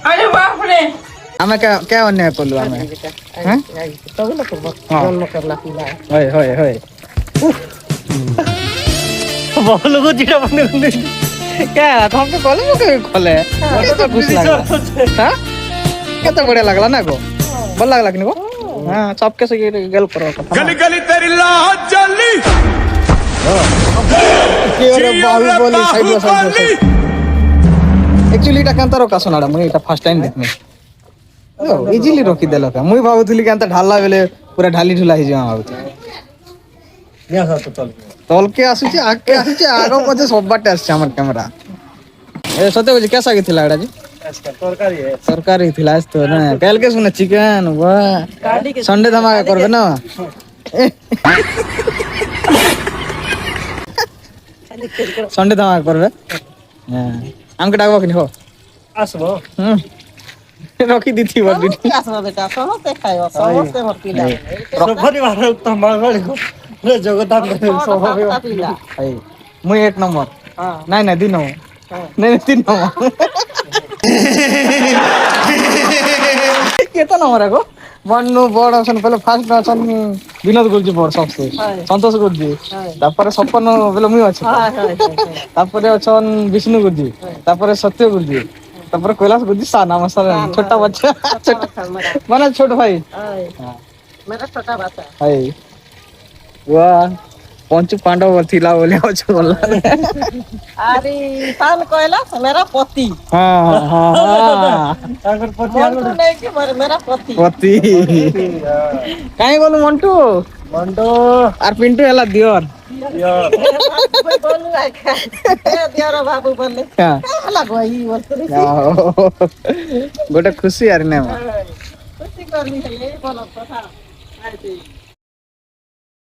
अरे बाप रे ଆମେ क्या ଅନ୍ୟାୟ କଲୁ ଆମେ ହଏ ହଏ ହଏ ବଲକୁ ଚିଟା ବନେଇ क्या ତମେ କଲେ ମୁଁ କେବେ କଲେ କେତେ ଖୁସି ଲାଗଲା हां କେତେ ବଢିଆ ଲାଗଲା ନା ଗो ଭଲ ଲାଗଲା କି ନି ଗो हां सबके से गेल करो गली गली तेरी लाज जली के रे बाहुबली साइड एक्चुअली এটা কান্তার কাসনাডা মই এটা ফার্স্ট টাইম দেখনি ও ইজিলি রকি দেল কা মই ভাবুতলি কান্তা ঢালা বেলে পুরা ঢালি ঢুলা হি যাও ভাবুতলি নিয়া তো চল তলকে আসুছি আগে আসুছি আগো পছে সব বাটে আসছে আমার ক্যামেরা এ সতে বলি কেসা গিଥିଲା এডা জি তরকারি থিলা আজ তো না কালকে শুনে চিকেন বাহ সন্ডে ধামাকা করবে না সন্ডে ধামাকা করবে হ্যাঁ আমাকে ডাকবো কিনি হো আসবো রকি দিতি বডি আসবা বেটা সমস্তে খাইও সমস্তে ভর্তি লাগে সবরি মারা তোমার গলি রে জগদান স্বভাবে এই মুই এক নম্বর হ্যাঁ নাই নাই দুই নম্বর নাই নাই তিন নম্বর কেতা নম্বর আগো মন্নু বড় অপশন পেলে ফার্স্ট অপশন বিনোদ গুরজি বড় সবসে সন্তোষ গুরজি তারপরে সপন বলে মুই আছে তারপরে অছন বিষ্ণু গুরজি তারপরে সত্য গুরজি তারপরে কৈলাস গুরজি সান আমার স্যার ছোট বাচ্চা মানে ছোট ভাই मेरा छोटा बच्चा হাই ওয়া পঞ্চ পাণ্ডব থিলা বলে আছে বললা अरे सान कोयला मेरा पति হ্যাঁ হ্যাঁ তারপর পতি मन्टू नहीं कि मेरा पति পতি কাই বলু মন্টু মন্ডো আর পিন্টু এলা দিওর बोलू आई खा दियार बाबू बोले হ্যাঁ हला गई बोलते গোটা খুশি আর না खुशी करनी है यही बोलो কথা